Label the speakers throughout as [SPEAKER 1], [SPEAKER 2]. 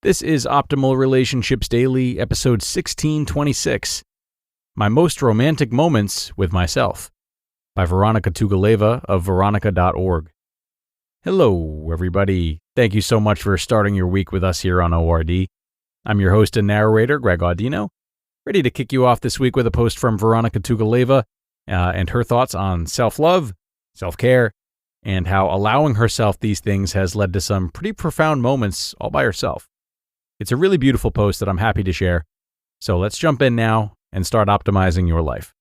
[SPEAKER 1] This is Optimal Relationships Daily, episode 1626, My Most Romantic Moments with Myself, by Vironika Tugaleva of Vironika.org. Hello, everybody. Thank you so much for starting your week with us here on ORD. I'm your host and narrator, Greg Audino, ready to kick you off this week with a post from Vironika Tugaleva and her thoughts on self-love, self-care, and how allowing herself these things has led to some pretty profound moments all by herself. It's a really beautiful post that I'm happy to share. So let's jump in now and start optimizing your life.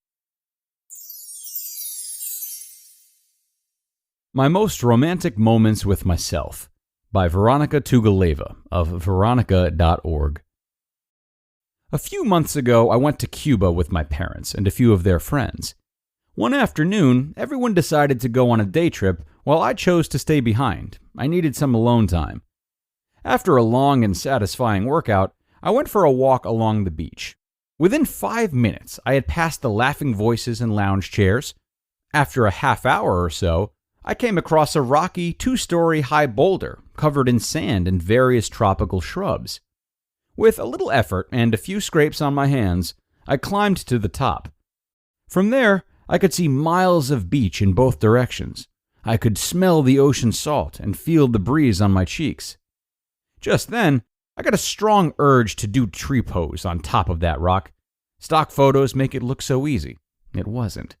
[SPEAKER 1] My Most Romantic Moments with Myself, by Vironika Tugaleva of Vironika.org. A few months ago, I went to Cuba with my parents and a few of their friends. One afternoon, everyone decided to go on a day trip while I chose to stay behind. I needed some alone time. After a long and satisfying workout, I went for a walk along the beach. Within 5 minutes, I had passed the laughing voices and lounge chairs. After a half hour or so, I came across a rocky 2-story high boulder covered in sand and various tropical shrubs. With a little effort and a few scrapes on my hands, I climbed to the top. From there, I could see miles of beach in both directions. I could smell the ocean salt and feel the breeze on my cheeks. Just then, I got a strong urge to do tree pose on top of that rock. Stock photos make it look so easy. It wasn't.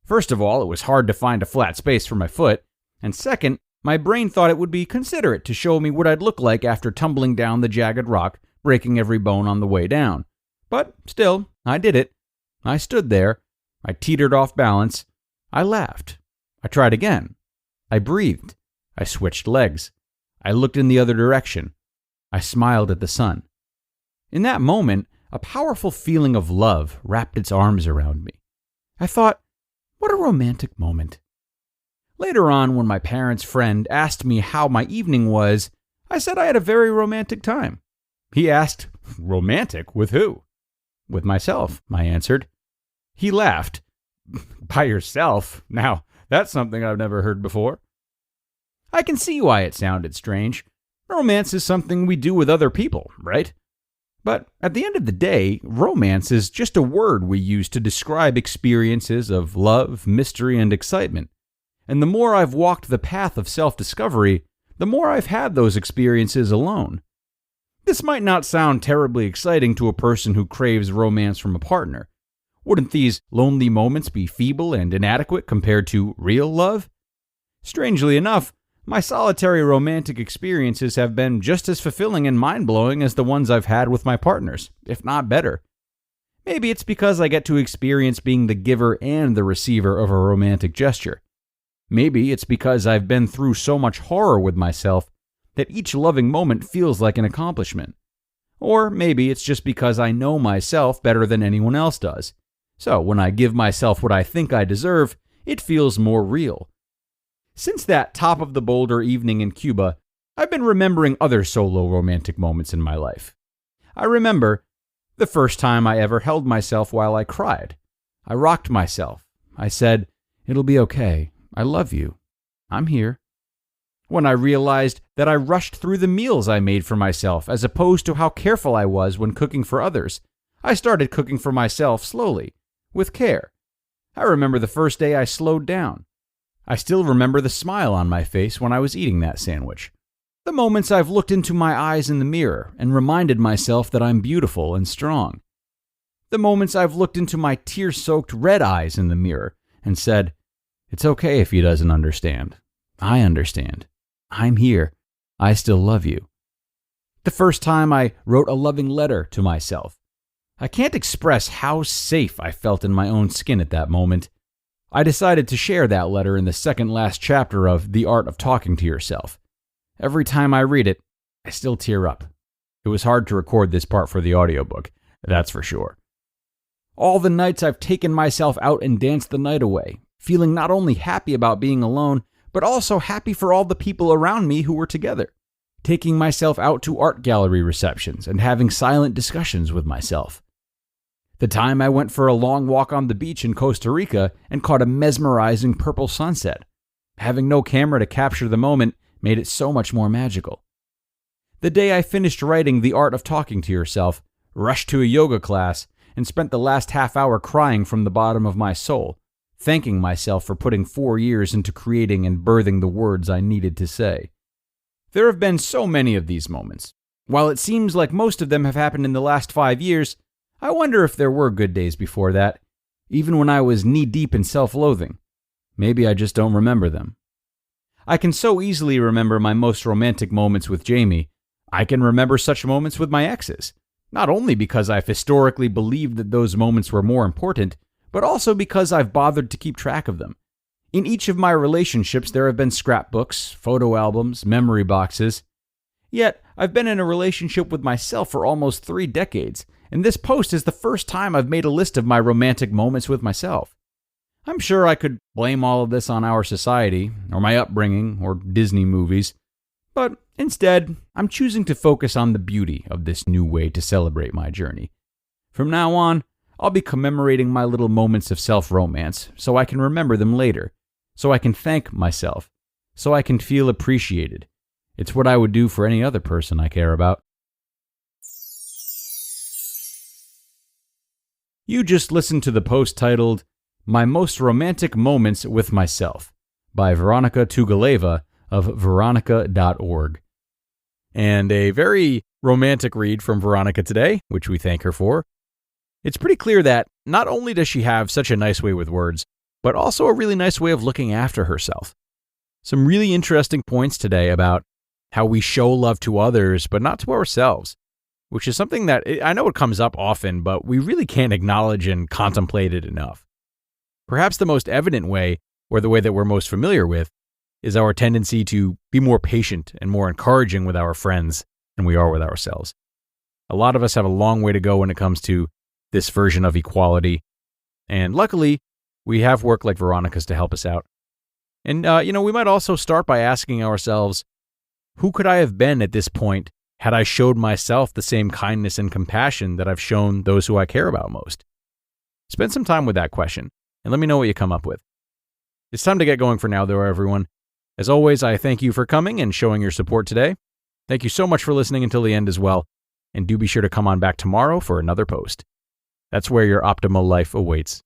[SPEAKER 1] First of all, it was hard to find a flat space for my foot, and second, my brain thought it would be considerate to show me what I'd look like after tumbling down the jagged rock, breaking every bone on the way down. But still, I did it. I stood there. I teetered off balance. I laughed. I tried again. I breathed. I switched legs. I looked in the other direction. I smiled at the sun. In that moment, a powerful feeling of love wrapped its arms around me. I thought, what a romantic moment. Later on, when my parents' friend asked me how my evening was, I said I had a very romantic time. He asked, romantic with who? With myself, I answered. He laughed. By yourself? Now, that's something I've never heard before. I can see why it sounded strange. Romance is something we do with other people, right? But at the end of the day, romance is just a word we use to describe experiences of love, mystery, and excitement. And the more I've walked the path of self-discovery, the more I've had those experiences alone. This might not sound terribly exciting to a person who craves romance from a partner. Wouldn't these lonely moments be feeble and inadequate compared to real love? Strangely enough, my solitary romantic experiences have been just as fulfilling and mind-blowing as the ones I've had with my partners, if not better. Maybe it's because I get to experience being the giver and the receiver of a romantic gesture. Maybe it's because I've been through so much horror with myself that each loving moment feels like an accomplishment. Or maybe it's just because I know myself better than anyone else does. So when I give myself what I think I deserve, it feels more real. Since that top-of-the-boulder evening in Cuba, I've been remembering other solo romantic moments in my life. I remember the first time I ever held myself while I cried. I rocked myself. I said, "It'll be okay. I love you. I'm here." When I realized that I rushed through the meals I made for myself as opposed to how careful I was when cooking for others, I started cooking for myself slowly, with care. I remember the first day I slowed down. I still remember the smile on my face when I was eating that sandwich. The moments I've looked into my eyes in the mirror and reminded myself that I'm beautiful and strong. The moments I've looked into my tear-soaked red eyes in the mirror and said, "It's okay if he doesn't understand. I understand. I'm here. I still love you." The first time I wrote a loving letter to myself. I can't express how safe I felt in my own skin at that moment. I decided to share that letter in the second-last chapter of The Art of Talking to Yourself. Every time I read it, I still tear up. It was hard to record this part for the audiobook, that's for sure. All the nights I've taken myself out and danced the night away, feeling not only happy about being alone, but also happy for all the people around me who were together. Taking myself out to art gallery receptions and having silent discussions with myself. The time I went for a long walk on the beach in Costa Rica and caught a mesmerizing purple sunset. Having no camera to capture the moment made it so much more magical. The day I finished writing The Art of Talking to Yourself, rushed to a yoga class, and spent the last half hour crying from the bottom of my soul, thanking myself for putting 4 years into creating and birthing the words I needed to say. There have been so many of these moments. While it seems like most of them have happened in the last 5 years, I wonder if there were good days before that, even when I was knee-deep in self-loathing. Maybe I just don't remember them. I can so easily remember my most romantic moments with Jamie. I can remember such moments with my exes, not only because I've historically believed that those moments were more important, but also because I've bothered to keep track of them. In each of my relationships, there have been scrapbooks, photo albums, memory boxes. Yet, I've been in a relationship with myself for almost 3 decades, and this post is the first time I've made a list of my romantic moments with myself. I'm sure I could blame all of this on our society, or my upbringing, or Disney movies, but instead, I'm choosing to focus on the beauty of this new way to celebrate my journey. From now on, I'll be commemorating my little moments of self-romance so I can remember them later, so I can thank myself, so I can feel appreciated. It's what I would do for any other person I care about. You just listened to the post titled, My Most Romantic Moments with Myself, by Vironika Tugaleva of Vironika.org. And a very romantic read from Vironika today, which we thank her for. It's pretty clear that not only does she have such a nice way with words, but also a really nice way of looking after herself. Some really interesting points today about how we show love to others, but not to ourselves, which is something that I know it comes up often, but we really can't acknowledge and contemplate it enough. Perhaps the most evident way, or the way that we're most familiar with, is our tendency to be more patient and more encouraging with our friends than we are with ourselves. A lot of us have a long way to go when it comes to this version of equality, and luckily, we have work like Vironika's to help us out. And, we might also start by asking ourselves, who could I have been at this point had I showed myself the same kindness and compassion that I've shown those who I care about most? Spend some time with that question, and let me know what you come up with. It's time to get going for now, though, everyone. As always, I thank you for coming and showing your support today. Thank you so much for listening until the end as well, and do be sure to come on back tomorrow for another post. That's where your optimal life awaits.